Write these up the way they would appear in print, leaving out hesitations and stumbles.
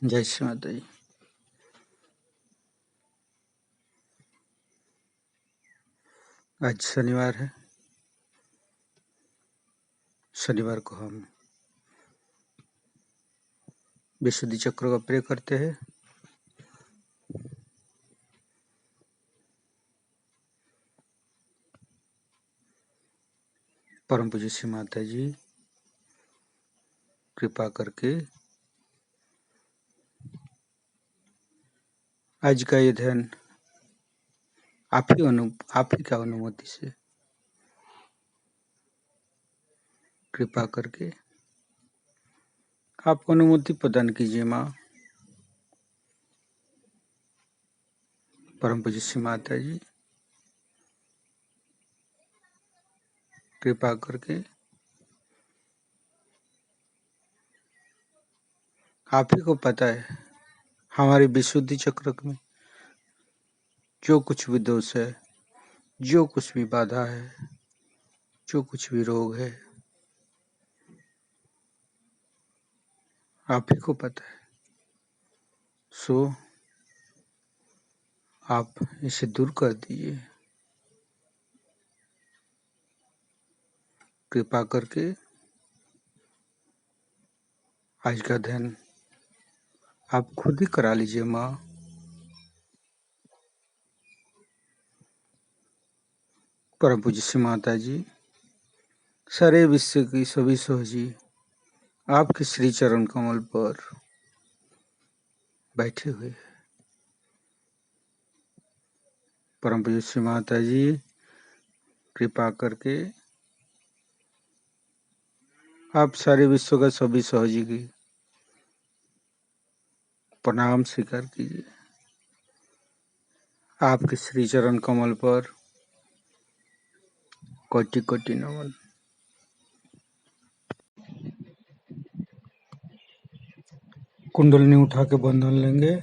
जय श्री माता जी। आज शनिवार है। शनिवार को हम विशुद्धि चक्र का प्रयोग करते हैं। परम पूज्य श्री माता जी कृपा करके आज का ये ध्यान आप ही का अनुमति से कृपा करके आप अनुमति प्रदान कीजिए माँ। परम पूज्य श्री माता जी कृपा करके आप ही को पता है हमारे विशुद्धि चक्र में जो कुछ भी दोष है, जो कुछ भी बाधा है, जो कुछ भी रोग है, आप ही को पता है। सो आप इसे दूर कर दीजिए। कृपा करके आज का ध्यान आप खुद ही करा लीजिए माँ। परम पूज्य श्री माता जी सारे विश्व की सभी सोहजी आपके श्री चरण कमल पर बैठे हुए। परम पूज्य श्री माता जी कृपा करके आप सारे विश्व का सभी सोहजी की प्रणाम स्वीकार कीजिए। आपके श्री चरण कमल पर कोटि कोटि नमन। कुंडलनी उठा के बंधन लेंगे।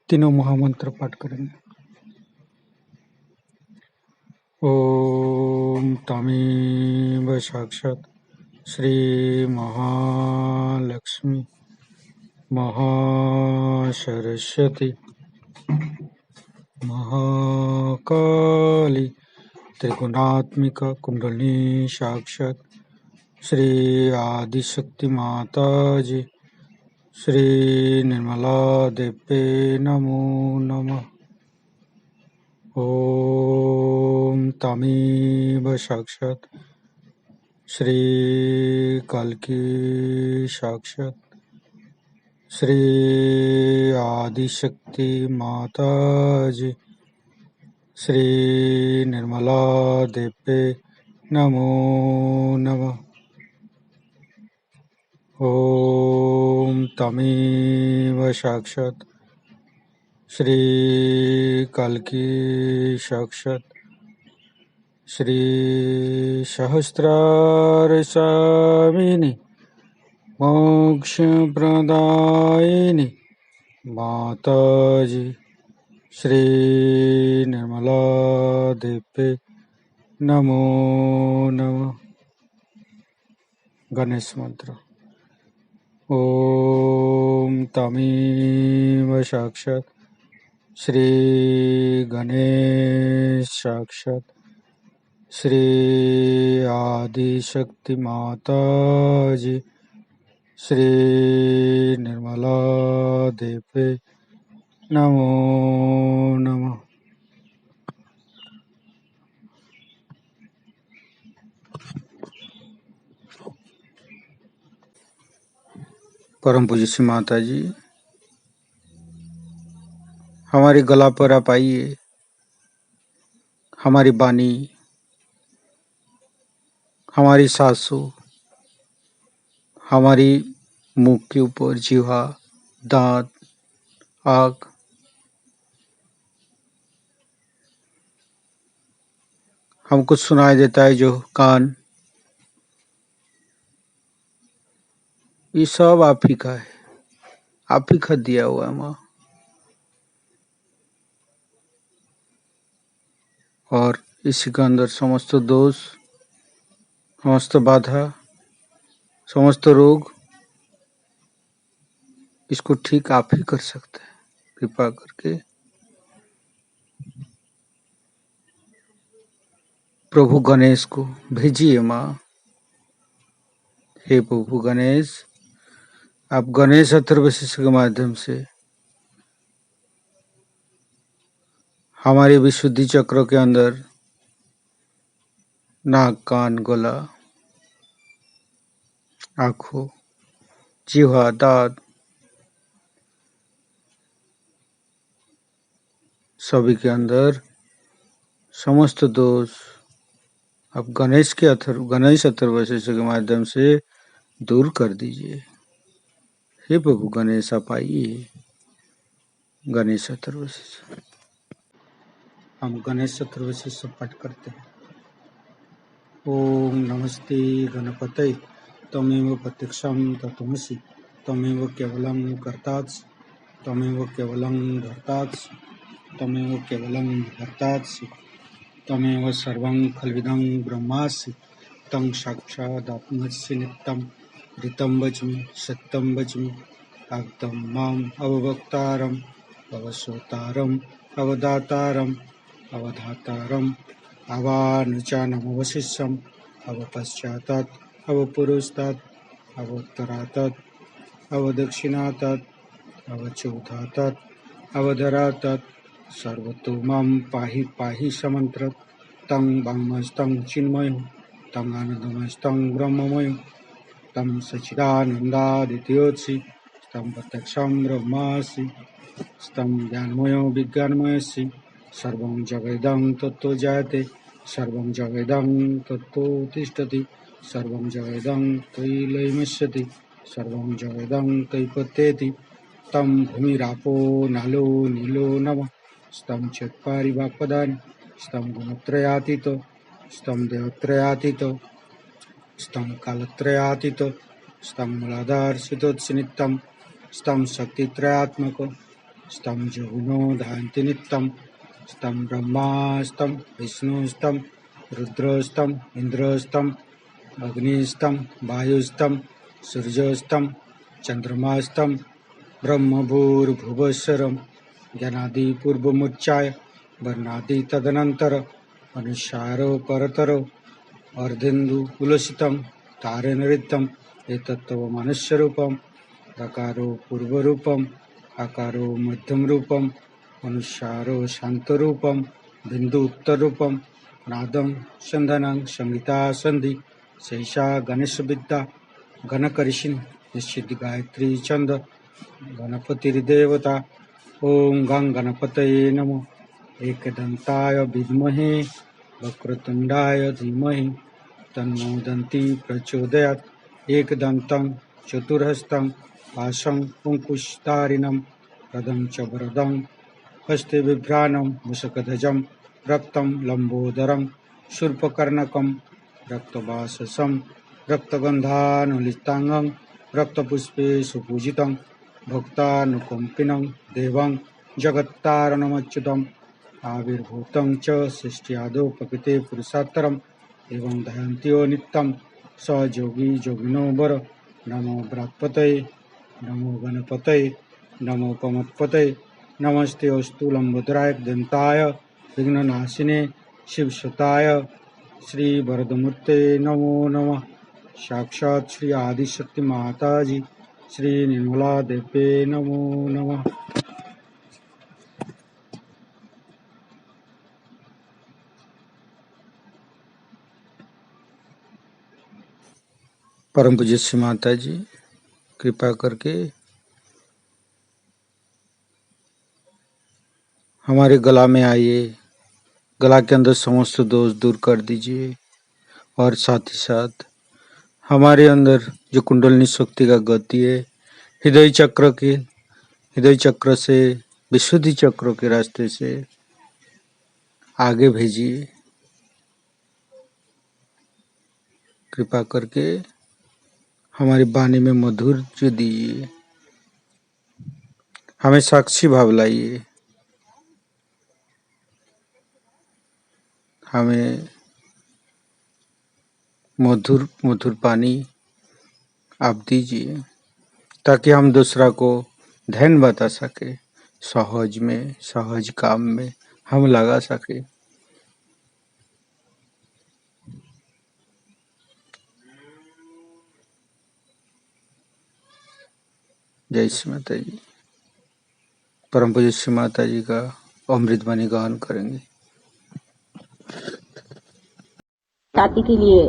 तीनों महामंत्र पाठ करेंगे। ओम तमेव साक्षात् श्री महालक्ष्मी महासरस्वती महाकाली त्रिगुणात्मिका कुंडलिनी साक्षात् श्री आदिशक्ति माता जी श्री निर्मला देवे नमो नमः। ओम तमेव साक्षात् श्री कल्की साक्षात् श्री आदिशक्ति माता जी श्री निर्मला देवे नमो नमः। ओम तमेव साक्षात् श्री कल्की साक्षात् श्री सहस्रार स्वामिनी मोक्ष प्रदायिनी माताजी श्री निर्मला देवे नमो नमः। गणेश मंत्र। ओम तमेव साक्षात् श्री गणेश साक्षात् श्री आदिशक्ति माता जी श्री निर्मला देवे नमो नमः। परम पूज्य श्री माता जी हमारे गला पर आप आइए। हमारी वाणी हमारी सांसों, हमारी मुंह के ऊपर जीवा, दांत, आँख, हमको सुनाई देता है जो कान, ये सब आप ही का है, आप ही का दिया हुआ है माँ। और इसी के अंदर समस्त दोष, समस्त बाधा, समस्त रोग, इसको ठीक आप ही कर सकते हैं। कृपा करके प्रभु गणेश को भेजिए माँ। हे प्रभु गणेश, आप गणेश अथर्वशीष के माध्यम से हमारे विशुद्धि चक्र के अंदर नाक, कान, गला, आंखों, जीवा, दांत, सभी के अंदर समस्त दोष आप गणेश अथर्वशीष के माध्यम से दूर कर दीजिए। हे प्रभु गणेश, आप आइए। गणेश अथर्वशीष, हम गणेश अथर्वशीष पाठ करते हैं। ओम नमस्ते गणपतये, तमेव प्रत्यक्षं तत्त्वमसि, तमेव केवलं कर्तासि, तमेव केवलं धर्तासि, तमेव केवलं भर्तासि, तमेव सर्वं खल्विदं ब्रह्मासि, तं साक्षादात्मसि नित्यं ऋतं वच्मि सत्यं वच्मि, आप्तं माम् अववक्तारम् अवसोतारम् अवदातारम् अवधातारम् अवानुचानमवशिष्यम् अवपश्चातात् अवपुरस्तात् अवोत्तरातात् अवदक्षिणातात् अवचौधातात् अवधरातात् सर्वतो मां पाहि पाहि समन्त्रत् तं वाङ्मस्तं चिन्मयं तं आनन्दमस्तं ब्रह्ममयं तं सच्चिदानन्दादित्योत्सि तं प्रत्यक्षं ब्रह्मासि तं ज्ञानमयो विज्ञानमयसि सर्वं जगदं तत्तो जायते सर्वं जगदं तत्तो तिष्ठति सर्वं जगदं तैलमस्यति सर्वं जगदं तैपत्येति तं भूमिरापो नालो नीलो नमः स्तं चत्वारि वाक्पदानि स्तं गुणत्रयातीतो स्तं देवत्रयातीतो स्तं कालत्रयातीतो स्तं मूलाधारसितोत्सनित्यं स्तं शक्तित्रयात्मको स्तं जगुनो धायन्ति नित्यं स्तं ब्रह्मास्तं विष्णुस्तं रुद्रस्तं इन्द्रस्तं अग्निस्तं वायुस्तं सूर्यस्तं चन्द्रमास्तं ब्रह्मभूर्भुवस्वरं ज्ञानादिपूर्वमुच्चाय वर्णादि तदनन्तर अनुसारो परतरो अर्धेन्दु कुलसितं तारेण ऋतं एतत्तव मनुष्यरूपं प्रकारो पूर्वरूपम् आकारो मध्यमरूपम् अनुसारो शान्तरूपं बिन्दु उत्तररूपं नादं सन्धानं संहिता सन्धि शैषा गणेशविद्या गणकरिषिन् निश्चित गायत्री छन्द गणपतिर्देवता। ओं गं गणपतये नमो। एकदन्ताय विद्महे वक्रतुण्डाय धीमहि तन्नो दन्ती प्रचोदयात्। एकदन्तं चतुर्हस्तं पाशं कुङ्कुशधारिणं रदं च वरदं हस्ते बिभ्राणं मुषकध्वजं रक्तं लम्बोदरं शूर्पकर्णकं रक्तवाससं रक्तगन्धानुलिप्ताङ्गं रक्तपुष्पे सुपूजितं भक्तानुकम्पिनं देवं जगत्तारणमच्युतम् आविर्भूतं च सृष्ट्यादौ प्रकृते पुरुषात्तरम् एवं दहन्त्यो नित्यं स जोगी जोगिनो वर। नमो बृहत्पतये नमो गणपतये नमो पमत्पतये नमस्ते अस्तु लंबोदराय दन्ताय विघ्ननाशिने शिवसुताय श्री वरदमूर्ते नमो नमः। साक्षात् श्री आदिशक्ति माताजी श्री निर्मला देव्ये नमो नमः। परम पूज्य श्री माता जी कृपा करके हमारे गला में आइए, गला के अंदर समस्त दोष दूर कर दीजिए और साथ ही साथ हमारे अंदर जो कुंडलिनी शक्ति का गति है, हृदय चक्र से विशुद्धि चक्र के रास्ते से आगे भेजिए। कृपा करके हमारी वाणी में मधुर्य दीजिए, हमें साक्षी भाव लाइए, हमें मधुर मधुर पानी आप दीजिए, ताकि हम दूसरा को ध्यान बता सके, सहज काम में हम लगा सके। जय श्री माता जी। परम पूज्य श्री माता जी का अमृत वाणी गान करेंगे। जाति के लिए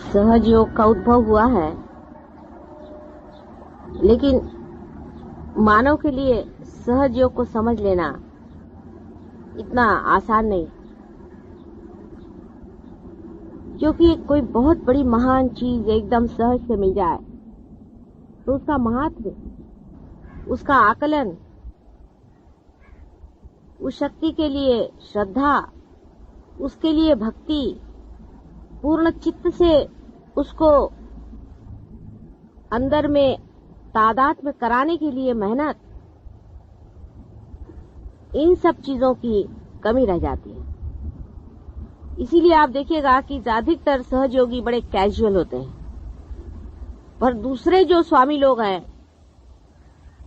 सहज योग का उद्भव हुआ है, लेकिन मानव के लिए सहज योग को समझ लेना इतना आसान नहीं, क्योंकि कोई बहुत बड़ी महान चीज एकदम सहज से मिल जाए तो उसका महत्व, उसका आकलन, उस शक्ति के लिए श्रद्धा, उसके लिए भक्ति, पूर्ण चित्त से उसको अंदर में तादाद में कराने के लिए मेहनत, इन सब चीजों की कमी रह जाती है। इसीलिए आप देखिएगा कि ज्यादातर सहज योगी बड़े कैजुअल होते हैं, पर दूसरे जो स्वामी लोग हैं,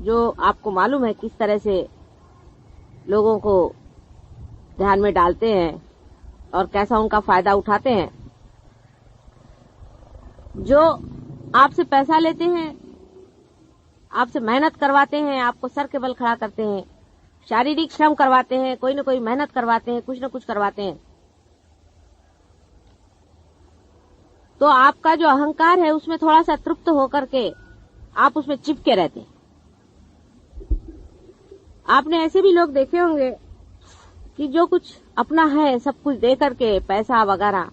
जो आपको मालूम है किस तरह से लोगों को ध्यान में डालते हैं और कैसा उनका फायदा उठाते हैं, जो आपसे पैसा लेते हैं, आपसे मेहनत करवाते हैं, आपको सर के बल खड़ा करते हैं, शारीरिक श्रम करवाते हैं, कोई न कोई मेहनत करवाते हैं, कुछ न कुछ करवाते हैं, तो आपका जो अहंकार है उसमें थोड़ा सा तृप्त होकर के आप उसमें चिपके रहते हैं। आपने ऐसे भी लोग देखे होंगे कि जो कुछ अपना है सब कुछ दे करके पैसा वगैरह,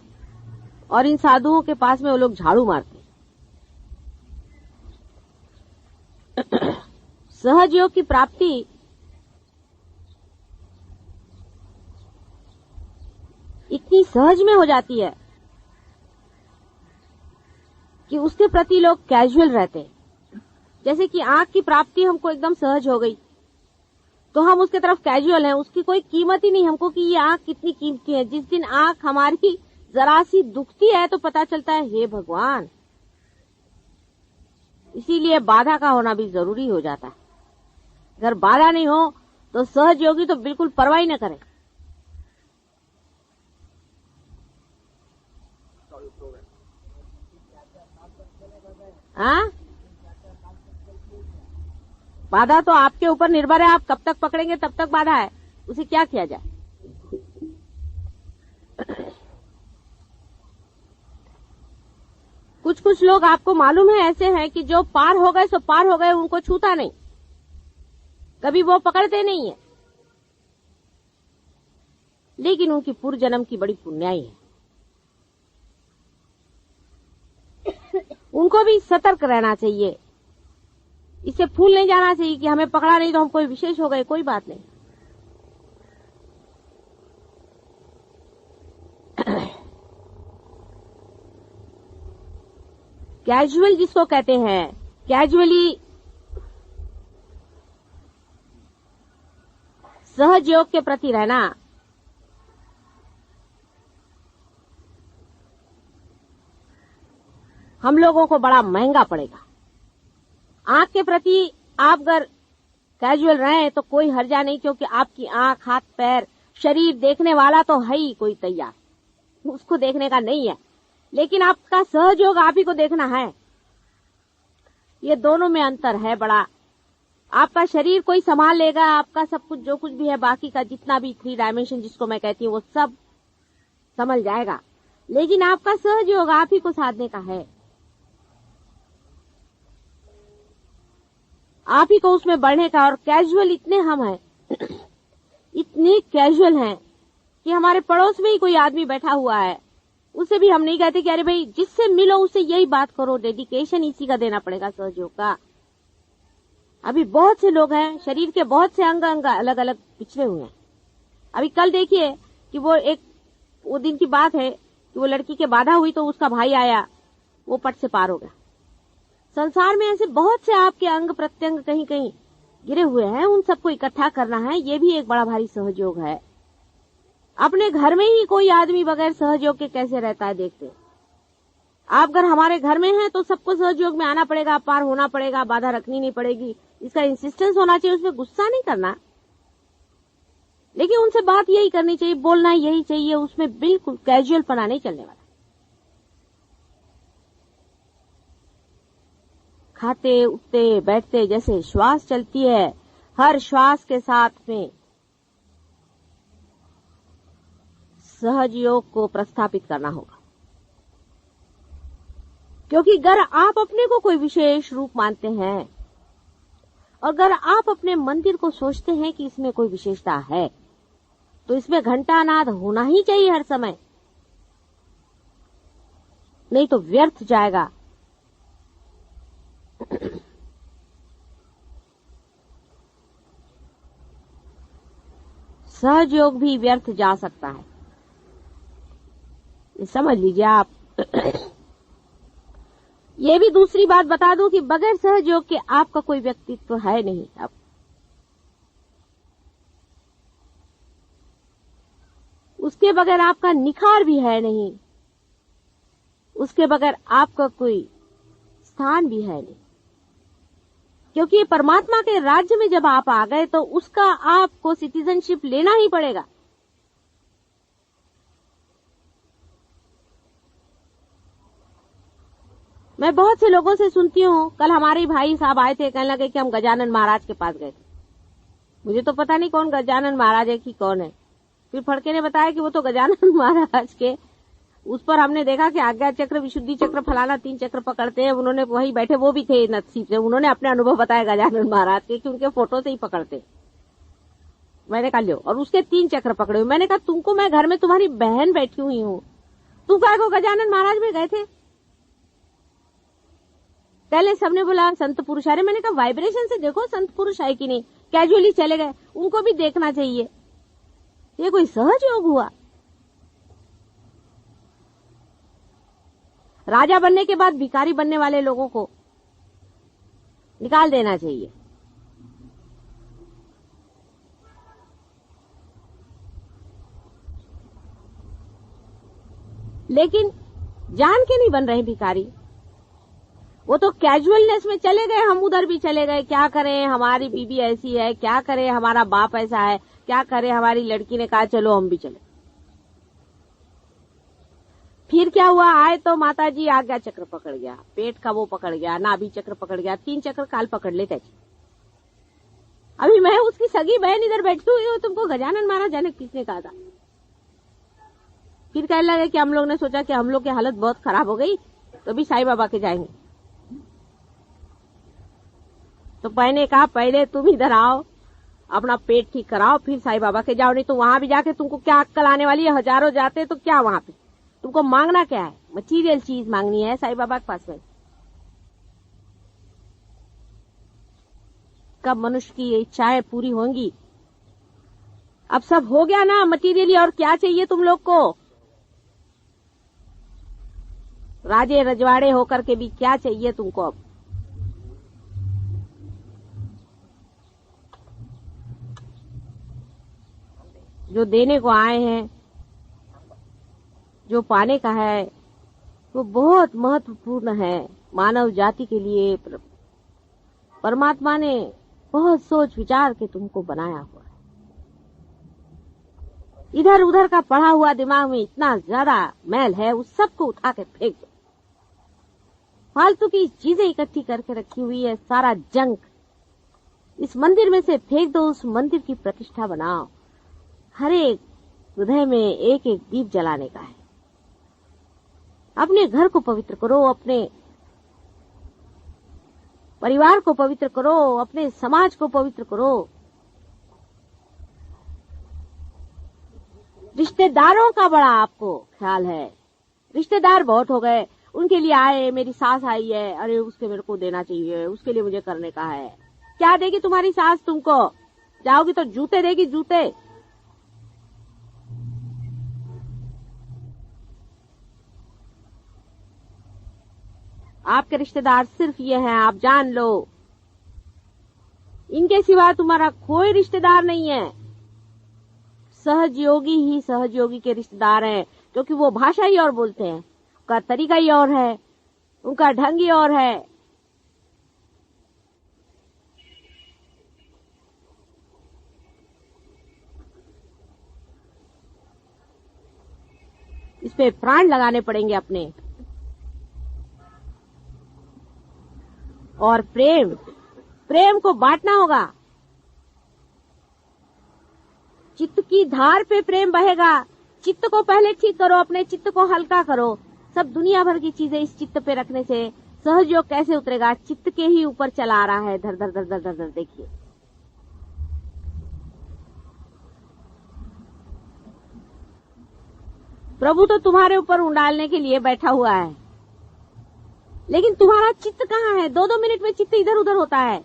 और इन साधुओं के पास में वो लोग झाड़ू मारते हैं। सहज योग की प्राप्ति इतनी सहज में हो जाती है कि उसके प्रति लोग कैजुअल रहते हैं। जैसे कि आंख की प्राप्ति हमको एकदम सहज हो गई तो हम उसके तरफ कैजुअल हैं, उसकी कोई कीमत ही नहीं हमको कि ये आंख कितनी कीमती है। जिस दिन आंख हमारी जरा सी दुखती है तो पता चलता है हे भगवान। इसीलिए बाधा का होना भी जरूरी हो जाता है। अगर बाधा नहीं हो तो सहज योगी तो बिल्कुल परवाह ही न करे। हाँ, बाधा तो आपके ऊपर निर्भर है, आप कब तक पकड़ेंगे तब तक बाधा है, उसे क्या किया जाए। कुछ कुछ लोग आपको मालूम है ऐसे हैं कि जो पार हो गए सो पार हो गए, उनको छूता नहीं, कभी वो पकड़ते नहीं है, लेकिन उनकी पूर्व जन्म की बड़ी पुण्याई है। उनको भी सतर्क रहना चाहिए, इसे भूल नहीं जाना चाहिए कि हमें पकड़ा नहीं तो हम कोई विशेष हो गए, कोई बात नहीं। कैजुअल जिसको कहते हैं, कैजुअली सहज योग के प्रति रहना, हम लोगों को बड़ा महंगा पड़ेगा। आंख के प्रति आप अगर कैजुअल रहें तो कोई हर्जा नहीं, क्योंकि आपकी आंख, हाथ, पैर, शरीर देखने वाला तो है ही कोई तैयार, उसको देखने का नहीं है, लेकिन आपका सहज योग आप ही को देखना है। ये दोनों में अंतर है बड़ा। आपका शरीर कोई संभाल लेगा, आपका सब कुछ जो कुछ भी है, बाकी का जितना भी 3 डायमेंशन जिसको मैं कहती हूँ वो सब संभल जाएगा, लेकिन आपका सहज योग आप ही को साधने का है, आप ही को उसमें बढ़ने का। और कैजुअल इतने हम हैं, इतने कैजुअल हैं कि हमारे पड़ोस में ही कोई आदमी बैठा हुआ है उससे भी हम नहीं कहते कि अरे भाई जिससे मिलो उससे यही बात करो, डेडिकेशन इसी का देना पड़ेगा, सहयोग का। अभी बहुत से लोग हैं, शरीर के बहुत से अंग अलग अलग पिछड़े हुए हैं। अभी कल देखिए कि वो दिन की बात है कि वो लड़की के बाधा हुई तो उसका भाई आया, वो पट से पार हो गया। संसार में ऐसे बहुत से आपके अंग प्रत्यंग कहीं कहीं गिरे हुए हैं, उन सबको इकट्ठा करना है, ये भी एक बड़ा भारी सहयोग है। अपने घर में ही कोई आदमी बगैर सहयोग के कैसे रहता है देखते। आप अगर हमारे घर में हैं तो सबको सहयोग में आना पड़ेगा, पार होना पड़ेगा, बाधा रखनी नहीं पड़ेगी, इसका इंसिस्टेंस होना चाहिए, उसमें गुस्सा नहीं करना, लेकिन उनसे बात यही करनी चाहिए, बोलना यही चाहिए, उसमें बिल्कुल कैजुअल पना नहीं चलने वाला। खाते उठते बैठते जैसे श्वास चलती है, हर श्वास के साथ में सहयोग को प्रस्थापित करना होगा। क्योंकि अगर आप अपने को कोई विशेष रूप मानते हैं और अगर आप अपने मंदिर को सोचते हैं कि इसमें कोई विशेषता है, तो इसमें घंटानाद होना ही चाहिए हर समय, नहीं तो व्यर्थ जाएगा। सहयोग भी व्यर्थ जा सकता है, समझ लीजिए आप। ये भी दूसरी बात बता दूं कि बगैर सहयोग के आपका कोई व्यक्तित्व है नहीं। अब उसके बगैर आपका निखार भी है नहीं, उसके बगैर आपका कोई स्थान भी है नहीं। क्योंकि परमात्मा के राज्य में जब आप आ गए तो उसका आपको सिटीजनशिप लेना ही पड़ेगा। मैं बहुत से लोगों से सुनती हूँ, कल हमारे भाई साहब आए थे, कहने लगे कि हम गजानन महाराज के पास गए थे। मुझे तो पता नहीं कौन गजानन महाराज है कि कौन है। फिर फड़के ने बताया कि वो तो गजानन महाराज के, उस पर हमने देखा कि आज्ञा चक्र, विशुद्धि चक्र, फलाना 3 चक्र पकड़ते हैं। उन्होंने वही बैठे, वो भी थे नसीब से, उन्होंने अपने अनुभव बताया गजानन महाराज के कि उनके फोटो से ही पकड़ते। मैंने कहा लो, और उसके 3 चक्र पकड़े हुए। मैंने कहा तुमको, मैं घर में तुम्हारी बहन बैठी हुई हूँ, तुम क्या को गजानन महाराज में गए थे? पहले सबने बोला संत पुरुष आ रहे। मैंने कहा वाइब्रेशन से देखो संत पुरुष आए कि नहीं, कैजुअली चले गए, उनको भी देखना चाहिए। ये कोई सहज योग हुआ? राजा बनने के बाद भिखारी बनने वाले लोगों को निकाल देना चाहिए। लेकिन जान के नहीं बन रहे भिखारी, वो तो कैजुअलनेस में चले गए, हम उधर भी चले गए, क्या करें हमारी बीबी ऐसी है, क्या करें हमारा बाप ऐसा है, क्या करें हमारी लड़की ने कहा चलो हम भी चले। फिर क्या हुआ, आए तो माता जी आज्ञा चक्र पकड़ गया, पेट का वो पकड़ गया, नाभि चक्र पकड़ गया, 3 चक्र काल पकड़ लेते। अभी मैं उसकी सगी बहन इधर बैठी हुई हूँ, तुमको गजानन महाराज जाने किसने कहा था? फिर कहने लगे कि हम लोग ने सोचा कि हम लोग की हालत बहुत खराब हो गई तो भी साईं बाबा के जाएंगे। तो मैंने कहा पहले तुम इधर आओ, अपना पेट ठीक कराओ, फिर साईं बाबा के जाओ, नहीं तो वहां भी जाके तुमको क्या अक्कल आने वाली है। हजारों जाते तो क्या वहां पे तुमको मांगना क्या है? मटीरियल चीज मांगनी है साईं बाबा के पास में। कब मनुष्य की इच्छाएं पूरी होंगी? अब सब हो गया ना मटीरियली, और क्या चाहिए तुम लोग को? राजे रजवाड़े होकर के भी क्या चाहिए तुमको? अब जो देने को आए हैं, जो पाने का है, वो बहुत महत्वपूर्ण है मानव जाति के लिए। परमात्मा ने बहुत सोच विचार के तुमको बनाया हुआ है। इधर उधर का पढ़ा हुआ दिमाग में इतना ज्यादा मैल है, उस सबको उठा के फेंक दो। फालतू की चीजें इकट्ठी करके रखी हुई है, सारा जंक इस मंदिर में से फेंक दो, उस मंदिर की प्रतिष्ठा बनाओ। हर एक हृदय में एक एक दीप जलाने का है। अपने घर को पवित्र करो, अपने परिवार को पवित्र करो, अपने समाज को पवित्र करो, रिश्तेदारों का बड़ा आपको ख्याल है, रिश्तेदार बहुत हो गए, उनके लिए आए, मेरी सास आई है, अरे उसके मेरे को देना चाहिए, उसके लिए मुझे करने का है। क्या देगी तुम्हारी सास तुमको? जाओगी तो जूते देगी, जूते। आपके रिश्तेदार सिर्फ ये हैं, आप जान लो। इनके सिवा तुम्हारा कोई रिश्तेदार नहीं है। सहजयोगी ही सहजयोगी के रिश्तेदार हैं, क्योंकि वो भाषा ही और बोलते हैं, उनका तरीका ही और है, उनका ढंग ही और है। इस पे प्राण लगाने पड़ेंगे अपने। और प्रेम को बांटना होगा। चित्त की धार पे प्रेम बहेगा। चित्त को पहले ठीक करो, अपने चित्त को हल्का करो। सब दुनिया भर की चीजें इस चित्त पे रखने से सहयोग कैसे उतरेगा? चित्त के ही ऊपर चला आ रहा है, धर धर धर धर धर धर। देखिए, प्रभु तो तुम्हारे ऊपर उंडालने के लिए बैठा हुआ है, लेकिन तुम्हारा चित्त कहाँ है? 2-2 मिनट में चित्त इधर उधर होता है।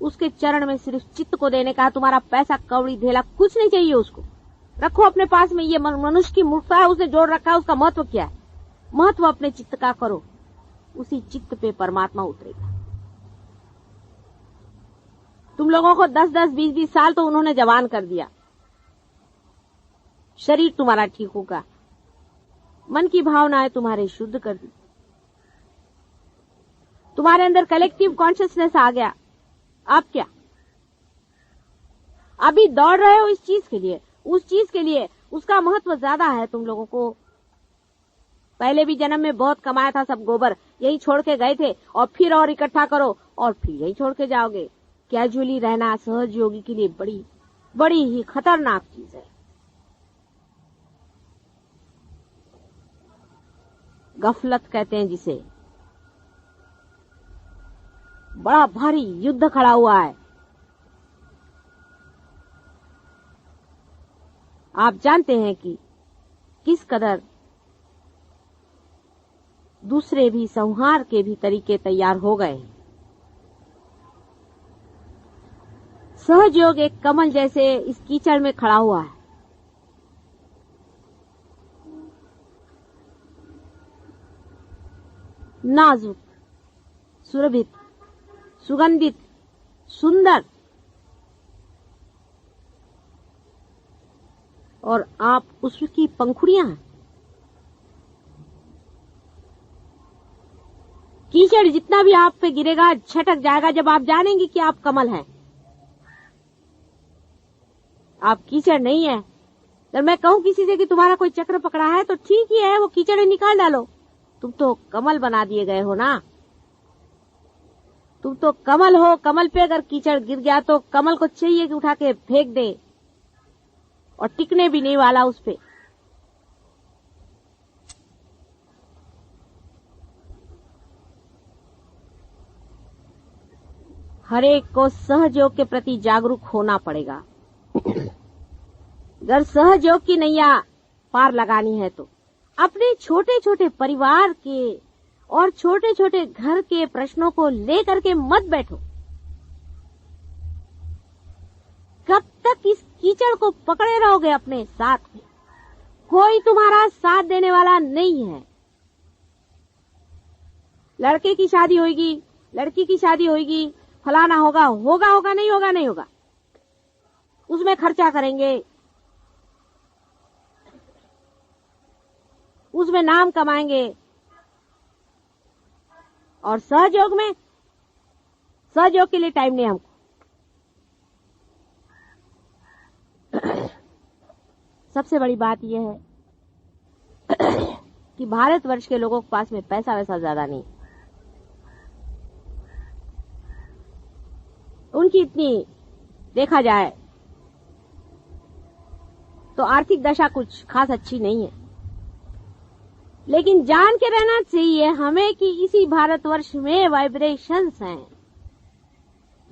उसके चरण में सिर्फ चित्त को देने का। तुम्हारा पैसा कौड़ी धेला कुछ नहीं चाहिए, उसको रखो अपने पास में। ये मनुष्य की मूर्खता है, उसने जोड़ रखा है। उसका महत्व क्या है? महत्व अपने चित्त का करो, उसी चित्त पे परमात्मा उतरेगा। तुम लोगों को 10-10, 20-20 साल तो उन्होंने जवान कर दिया। शरीर तुम्हारा ठीक होगा, मन की भावनाएं तुम्हारे शुद्ध कर दी, तुम्हारे अंदर कलेक्टिव कॉन्शियसनेस आ गया। अब क्या? अभी दौड़ रहे हो इस चीज के लिए, उस चीज के लिए, उसका महत्व ज्यादा है तुम लोगों को। पहले भी जन्म में बहुत कमाया था, सब गोबर यही छोड़ के गए थे, और फिर और इकट्ठा करो और फिर यही छोड़ के जाओगे। कैजुअली रहना सहज योगी के लिए बड़ी बड़ी ही खतरनाक चीज है। गफलत कहते हैं जिसे। बड़ा भारी युद्ध खड़ा हुआ है। आप जानते हैं कि किस कदर दूसरे भी संहार के भी तरीके तैयार हो गए। सहयोग एक कमल जैसे इस कीचड़ में खड़ा हुआ है। नाजुक, सुरभित, सुगंधित, सुंदर, और आप उसकी पंखुड़ियां हैं। कीचड़ जितना भी आप पे गिरेगा छटक जाएगा जब आप जानेंगे कि आप कमल हैं, आप कीचड़ नहीं है। अगर मैं कहूं किसी से कि तुम्हारा कोई चक्र पकड़ा है तो ठीक ही है, वो कीचड़ निकाल डालो, तुम तो कमल बना दिए गए हो ना। तुम तो कमल हो। कमल पे अगर कीचड़ गिर गया तो कमल को चाहिए कि उठा के फेंक दे, और टिकने भी नहीं वाला उस पे। हर एक को सहयोग के प्रति जागरूक होना पड़ेगा। अगर सहयोग की नैया पार लगानी है तो अपने छोटे छोटे परिवार के और छोटे छोटे घर के प्रश्नों को लेकर के मत बैठो। कब तक इस कीचड़ को पकड़े रहोगे अपने साथ में? कोई तुम्हारा साथ देने वाला नहीं है। लड़के की शादी होगी, लड़की की शादी होगी, फलाना होगा, होगा होगा, नहीं होगा नहीं होगा, उसमें खर्चा करेंगे, उसमें नाम कमाएंगे। और सहयोग में, सहयोग के लिए टाइम नहीं हमको। सबसे बड़ी बात यह है कि भारतवर्ष के लोगों के पास में पैसा वैसा ज्यादा नहीं। उनकी इतनी देखा जाए तो आर्थिक दशा कुछ खास अच्छी नहीं है। लेकिन जान के रहना चाहिए हमें कि इसी भारतवर्ष में वाइब्रेशंस हैं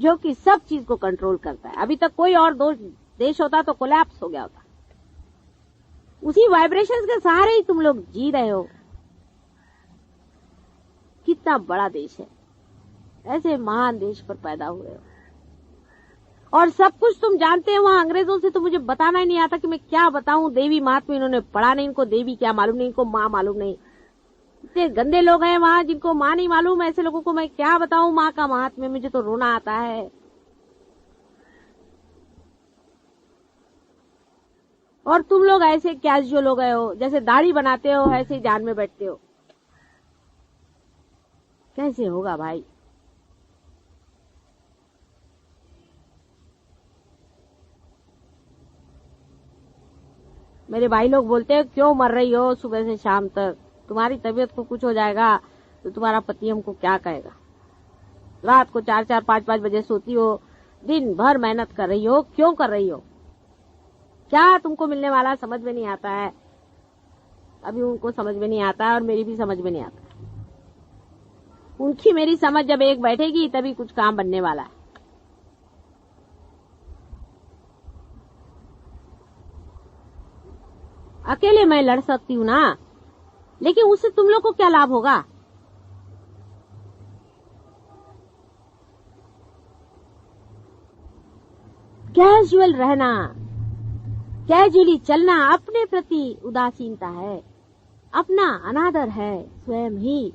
जो कि सब चीज को कंट्रोल करता है। अभी तक कोई और देश होता तो कोलैप्स हो गया होता। उसी वाइब्रेशंस के सहारे ही तुम लोग जी रहे हो। कितना बड़ा देश है, ऐसे महान देश पर पैदा हुए हो और सब कुछ तुम जानते हो। वहां अंग्रेजों से तो मुझे बताना ही नहीं आता कि मैं क्या बताऊं। देवी महात्मा इन्होंने पढ़ा नहीं, इनको देवी क्या मालूम नहीं, इनको माँ मालूम नहीं। इतने गंदे लोग हैं वहां जिनको माँ नहीं मालूम। ऐसे लोगों को मैं क्या बताऊं माँ का महात्म्य, मुझे तो रोना आता है। और तुम लोग ऐसे कैजुअल हो गए हो, जैसे दाढ़ी बनाते हो ऐसे ही ध्यान में बैठते हो। कैसे होगा भाई? मेरे भाई लोग बोलते हैं क्यों मर रही हो सुबह से शाम तक, तुम्हारी तबीयत को कुछ हो जाएगा तो तुम्हारा पति हमको क्या कहेगा। रात को 4-4, 5-5 बजे सोती हो, दिन भर मेहनत कर रही हो, क्यों कर रही हो? क्या तुमको मिलने वाला समझ में नहीं आता है। अभी उनको समझ में नहीं आता और मेरी भी समझ में नहीं आता। उनकी मेरी समझ जब एक बैठेगी तभी कुछ काम बनने वाला है। अकेले मैं लड़ सकती हूँ ना, लेकिन उससे तुम लोग को क्या लाभ होगा? कैजुअल रहना, कैजुअली चलना अपने प्रति उदासीनता है, अपना अनादर है स्वयं ही।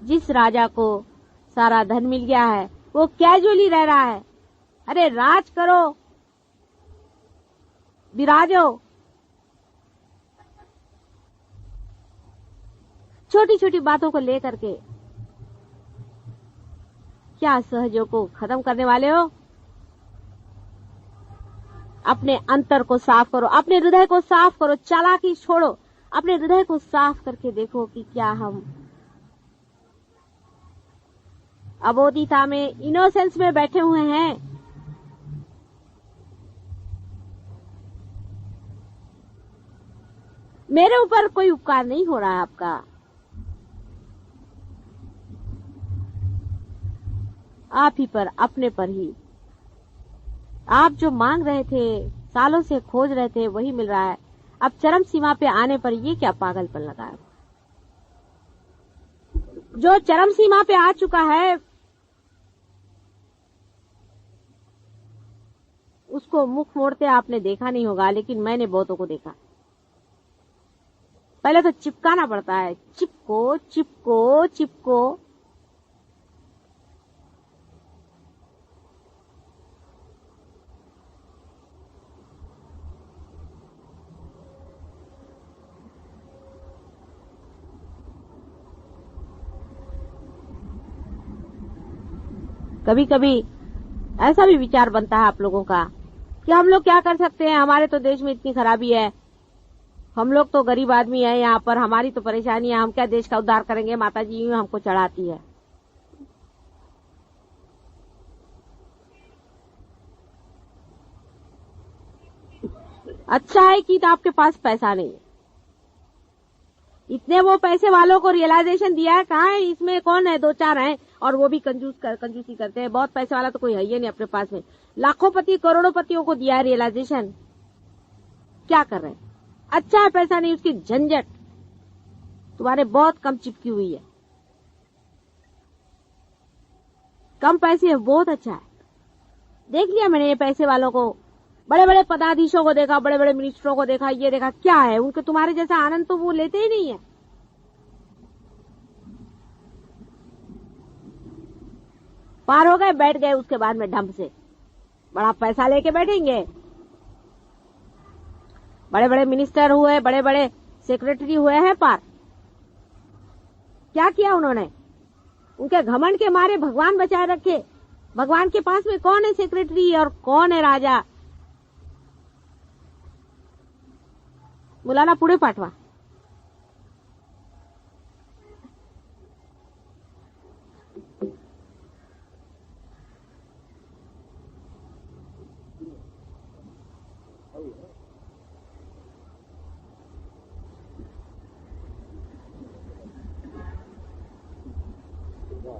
जिस राजा को सारा धन मिल गया है वो कैजुअली रह रहा है। अरे राज करो, विराजो। छोटी छोटी बातों को लेकर के क्या सहजों को खत्म करने वाले हो? अपने अंतर को साफ करो, अपने हृदय को साफ करो, चालाकी छोड़ो, अपने हृदय को साफ करके देखो कि क्या हम अबोधिता में, इनोसेंस में बैठे हुए हैं। मेरे ऊपर कोई उपकार नहीं हो रहा है आपका। आप ही पर, अपने पर ही। आप जो मांग रहे थे, सालों से खोज रहे थे, वही मिल रहा है। अब चरम सीमा पे आने पर ये क्या पागलपन लगा है? जो चरम सीमा पे आ चुका है उसको मुख मोड़ते आपने देखा नहीं होगा, लेकिन मैंने बहुतों को देखा। पहले तो चिपकाना पड़ता है, चिपको चिपको चिपको। कभी कभी ऐसा भी विचार बनता है आप लोगों का कि हम लोग क्या कर सकते हैं, हमारे तो देश में इतनी खराबी है, हम लोग तो गरीब आदमी है यहाँ पर, हमारी तो परेशानी है, हम क्या देश का उद्धार करेंगे। माता जी यूं हमको चढ़ाती है। अच्छा है कि तो आपके पास पैसा नहीं है। इतने वो पैसे वालों को रियलाइजेशन दिया है, कहाँ है? इसमें कौन है? 2-4 हैं और वो भी कंजूसी करते हैं। बहुत पैसे वाला तो कोई है ही नहीं अपने पास में। लाखोंपति करोड़ोंपतियों को दिया है रियलाइजेशन, क्या कर रहे हैं? अच्छा है पैसा नहीं, उसकी झंझट तुम्हारे बहुत कम चिपकी हुई है। कम पैसे है, बहुत अच्छा है। देख लिया मैंने ये पैसे वालों को, बड़े बड़े पदाधीशों को देखा, बड़े बड़े मिनिस्टरों को देखा, ये देखा क्या है उनके, तुम्हारे जैसा आनंद तो वो लेते ही नहीं है। पार हो गए, बैठ गए, उसके बाद में ढंग से बड़ा पैसा लेके बैठेंगे। बड़े बड़े मिनिस्टर हुए, बड़े बड़े सेक्रेटरी हुए हैं पार। क्या किया उन्होंने? उनके घमंड के मारे भगवान बचाए रखे। भगवान के पास में कौन है सेक्रेटरी और कौन है राजा? मुलाना पुढे पाठवा। Wow.